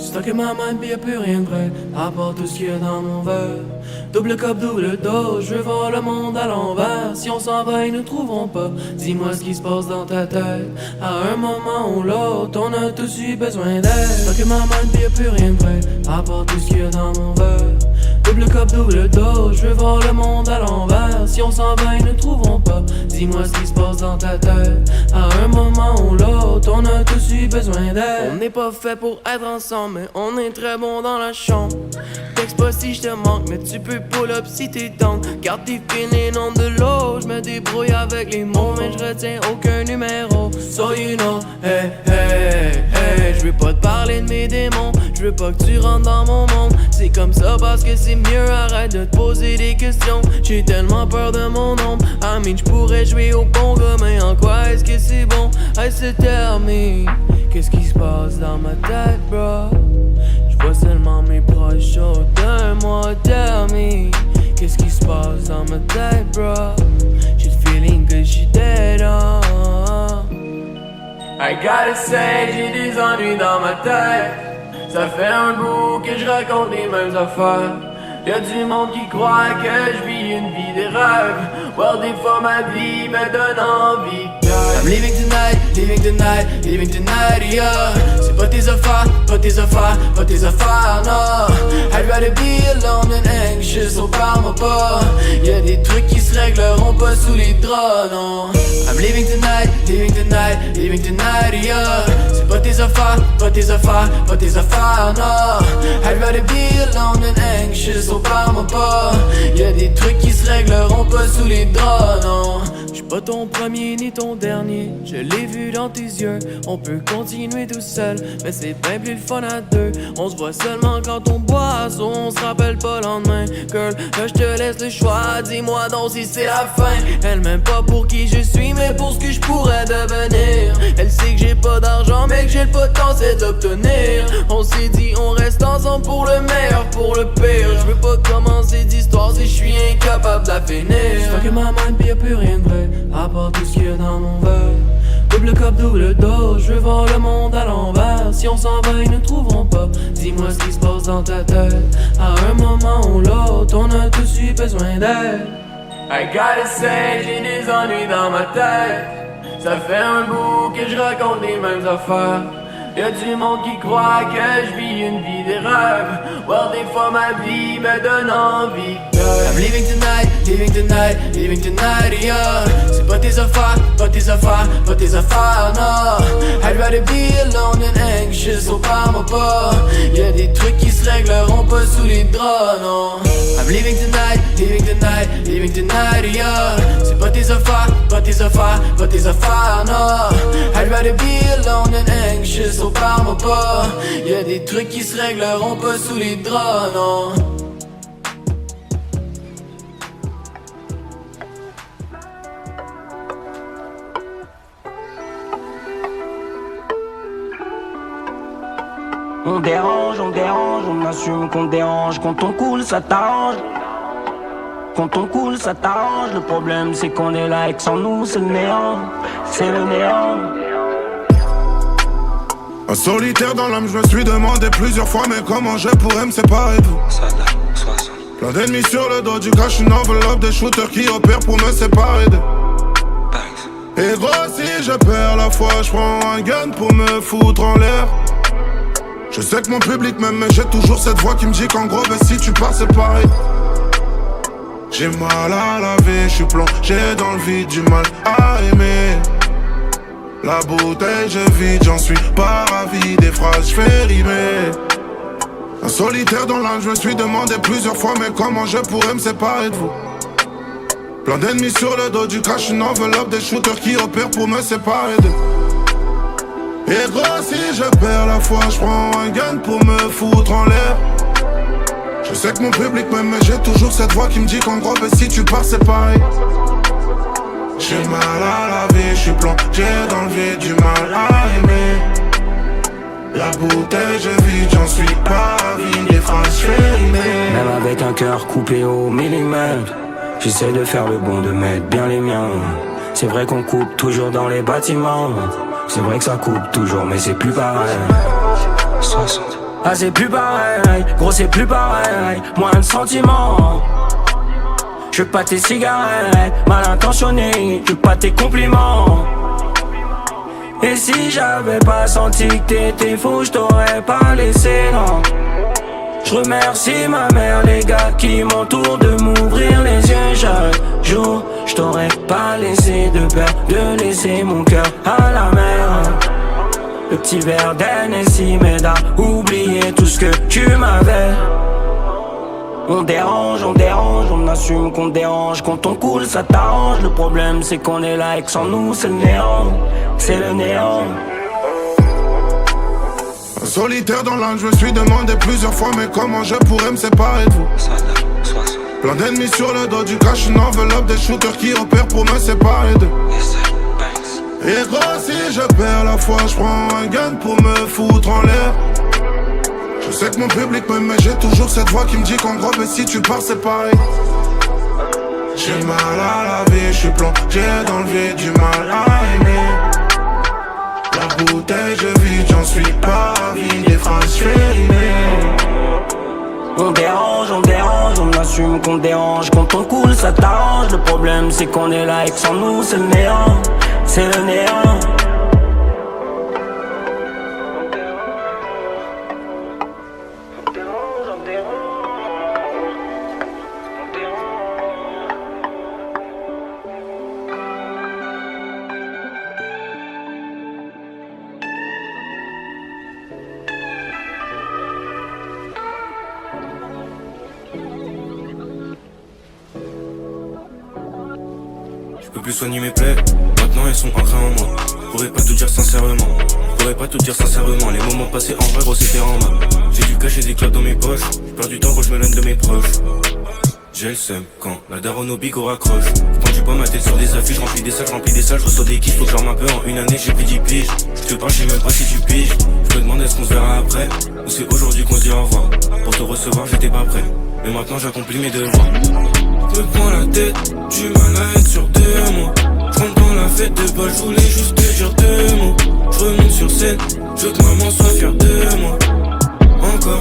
Stocké ma main pis y'a plus rien de vrai, à part tout ce qu'il y a dans mon verre. Double cup, double dose, je veux voir le monde à l'envers. Si on s'en va, ils nous trouveront pas. Dis-moi ce qui se passe dans ta tête. À un moment ou l'autre, on a tous eu besoin d'aide. Stocké ma main pis y'a plus rien de vrai, à part tout ce qu'il y a dans mon verre. Double cup, double dose, je veux voir le monde à l'envers. Si on s'en va, ils nous trouveront pas. Dis-moi ce qui se passe dans ta tête. À un moment ou l'autre, on a tous eu besoin d'aide. On n'est pas fait pour être ensemble, mais on est très bon dans la chambre. Texte pas si je te manque, mais tu peux pull up si t'es down. Garde tes filets nom de l'eau, je me débrouille avec les mots, mais je retiens aucun numéro. So you know, hey, hey, hey, je veux pas te parler de mes démons, je veux pas que tu rentres dans mon monde. C'est comme ça parce que c'est mieux, arrête de te poser des questions. J'ai tellement peur de mon ombre, I mean j'pourrais jouer au bon gars, mais en quoi est-ce que c'est bon? Hey, c'est terminé, qu'est-ce qui se passe dans ma tête, bro? J'vois seulement mes proches autour de moi, tell me. Qu'est-ce qui se passe dans ma tête, bro? J'ai le feeling que j'suis dead on. I gotta say, j'ai des ennuis dans ma tête. Ça fait un bout que je raconte les mêmes affaires. Y'a du monde qui croit que je vis une vie des rêves. Well, des fois ma vie me donne envie. I'm living tonight, living tonight, living tonight, yeah. C'est pas tes affaires, pas tes affaires, pas tes affaires, non. I'd rather be alone than anxious, oh parle-moi pas. Y'a des trucs qui se régleront pas sous les draps, non. I'm living tonight, living tonight, living tonight, yeah. C'est pas tes affaires, pas tes affaires, pas tes affaires, non. I'd rather be alone than anxious, oh parle-moi pas. Y'a des trucs qui se régleront pas sous les draps, non. J'suis pas ton premier ni ton dernier, je l'ai vu dans tes yeux. On peut continuer tout seul, mais c'est bien plus le fun à deux. On se voit seulement quand on boit, so on se rappelle pas le lendemain. Girl, là j'te laisse le choix, dis-moi donc si c'est la fin. Elle m'aime pas pour qui je suis, mais pour ce que je pourrais devenir. Elle sait que j'ai pas d'argent, mais que j'ai le potentiel d'obtenir. On s'est dit on reste ensemble pour le meilleur, pour le pire. Je veux pas commencer d'histoire si je suis incapable de la finir. Fuck ma mind pis y'a plus rien de vrai, à part tout ce qu'il y a dans mon verre. Double cup, double dose, je veux voir le monde à l'envers. Si on s'en va, ils ne trouveront pas. Dis-moi ce qui se passe dans ta tête. À un moment ou l'autre, on a tous eu besoin d'aide. I gotta say, j'ai des ennuis dans ma tête. Ça fait un bout que je raconte les mêmes affaires. Y'a du monde qui croit que je vis une vie des rêves. Well, des fois ma vie me donne envie. I'm living tonight, living tonight, living tonight, yeah. C'est pas tes affaires, pas tes affaires, pas tes affaires, non. I'd rather be alone than anxious, oh parle-moi pas. Y'a des trucs qui se régleront pas sous les draps, non. I'm living tonight, living tonight, living tonight, yeah. C'est pas tes affaires, pas tes affaires, pas tes affaires, non. I'd rather be alone than anxious, oh parle-moi pas. Y'a des trucs qui se régleront pas sous les draps, non. On assume qu'on dérange. Quand on coule, ça t'arrange. Quand on coule, ça t'arrange. Le problème, c'est qu'on est là et que sans nous, c'est le néant. C'est le néant. Un solitaire dans l'âme, je me suis demandé plusieurs fois, mais comment je pourrais me séparer de vous. Plein d'ennemis sur le dos, du cash, une enveloppe, des shooters qui opèrent pour me séparer d'eux. Et gros, si je perds la foi, je prends un gun pour me foutre en l'air. Je sais que mon public m'aime, mais j'ai toujours cette voix qui me dit qu'en gros, ben si tu pars, c'est pareil. J'ai mal à la vie, je suis plongé dans le vide, du mal à aimer. La bouteille, je vide, j'en suis pas ravi, des phrases, je fais rimer. Un solitaire dans l'âme, je me suis demandé plusieurs fois, mais comment je pourrais me séparer de vous. Plein d'ennemis sur le dos, du cash, une enveloppe, des shooters qui opèrent pour me séparer d'eux. Et gros, si je perds la foi, je prends un gun pour me foutre en l'air. Je sais que mon public m'aime, mais j'ai toujours cette voix qui me dit qu'en gros, ben si tu pars, c'est pareil. J'ai mal à la vie, je suis plongé dans le vide, du mal à aimer. La bouteille, je vide, j'en suis pas ravi, des phrases, je fais rimer. Même avec un cœur coupé au millimètre, j'essaie de faire le bon, de mettre bien les miens. C'est vrai qu'on coupe toujours dans les bâtiments. C'est vrai que ça coupe toujours, mais c'est plus pareil. 60, Ah c'est plus pareil, gros c'est plus pareil, moins de sentiments. Je veux pas tes cigarettes, mal intentionné, je veux pas tes compliments. Et si j'avais pas senti que t'étais fou, je t'aurais pas laissé, non. Je remercie ma mère, les gars qui m'entourent de m'ouvrir les yeux chaque jour. Je t'aurais pas laissé de peur de laisser mon cœur à la mer. Le petit verre d'Hennessy m'aide à oublier tout ce que tu m'avais. On dérange, on assume qu'on dérange. Quand on coule ça t'arrange. Le problème c'est qu'on est là et que sans nous c'est le néant. C'est le néant. Solitaire dans l'âme, je me suis demandé plusieurs fois mais comment je pourrais me séparer de vous. Plein d'ennemis sur le dos, du cash, une enveloppe, des shooters qui opèrent pour me séparer d'eux. Et gros si je perds la foi, je prends un gun pour me foutre en l'air. Je sais que mon public m'aime mais j'ai toujours cette voix qui me dit qu'en gros mais si tu pars c'est pareil. J'ai mal à la vie, je suis plongé dans le vide, du mal à aimer. La bouteille je vide, j'en suis pas ravi, des phrases férimées. On dérange, on assume qu'on dérange. Quand on coule ça t'arrange. Le problème c'est qu'on est là et que sans nous c'est le néant. C'est le néant. Je peux plus soigner mes plaies, maintenant elles sont ancrées en moi. Pourrais pas tout dire sincèrement, les moments passés en vrai gros c'était en bas. J'ai dû cacher des clubs dans mes poches, j'ai perdu du temps quand je me l'éloigne de mes proches. J'ai le seum quand la daronne au bigot raccroche. Quand j'ai pas ma tête sur des affiches, remplis des salles, je reçois des kiffs, faut que j'en un peu en une année, j'ai pris 10 piges. Je te parle, je sais même pas si tu piges. Je me demande est-ce qu'on se verra après, ou c'est aujourd'hui qu'on se dit au revoir. Pour te recevoir j'étais pas prêt, mais maintenant j'accomplis mes devoirs. Je me prends la tête, du mal à être sûr de moi. Je rentre dans la fête de balle, je voulais juste te dire 2 mots. Je remonte sur scène, je veux que maman soit fière de moi. Encore.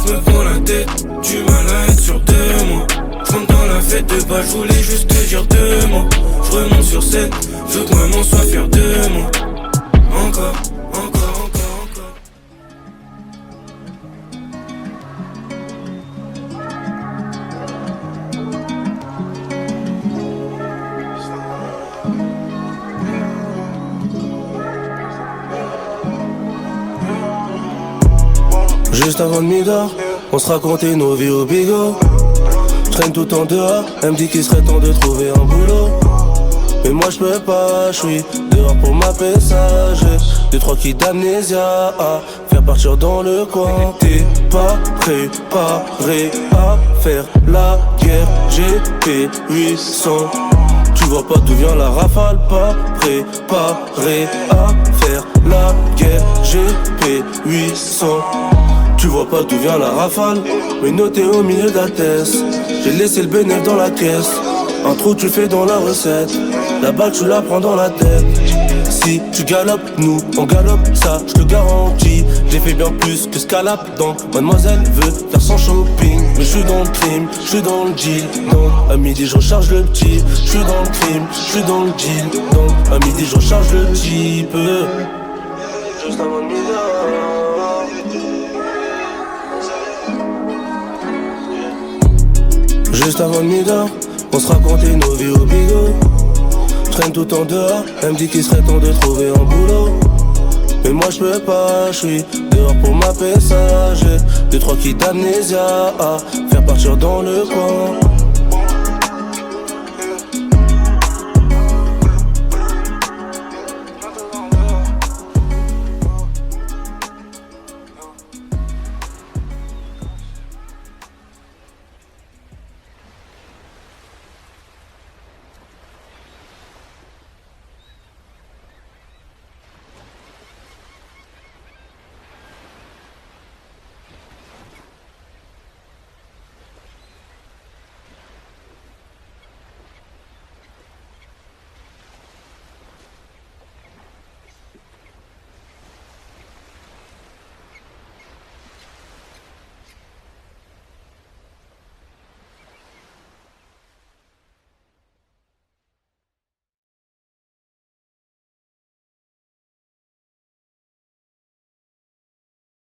Je me prends la tête, du mal à être sûr de moi. Je rentre dans la fête de balle, je voulais juste te dire 2 mots. Je remonte sur scène, je veux que maman soit fière de moi. Encore. Juste avant le midor, on se racontait nos vies au bigot. J'traîne tout en dehors, elle me dit qu'il serait temps de trouver un boulot. Mais moi je peux pas, je suis dehors pour ma passage. 2-3 kills d'amnésia à faire partir dans le coin. T'es pas préparé à faire la guerre, GP 800. Tu vois pas d'où vient la rafale, pas préparé à faire la guerre, GP 800. Tu vois pas d'où vient la rafale, mais noté au milieu de la tête. J'ai laissé le bénéfice dans la caisse. Un trou tu fais dans la recette, la balle tu la prends dans la tête. Si tu galopes, nous on galope, ça je te garantis. J'ai fait bien plus que Scalap, donc mademoiselle veut faire son shopping. Mais je suis dans le crime, je suis dans le deal, donc à midi je recharge le petit. Je suis dans le crime, je suis dans le deal, donc à midi je recharge le type. Juste avant le midi. Juste avant le midor, on se racontait nos vies au bigot. J'traîne tout en dehors, elle me dit qu'il serait temps de trouver un boulot. Mais moi je peux pas, je suis dehors pour ma passage. 2-3 kills d'amnésia à faire partir dans le coin.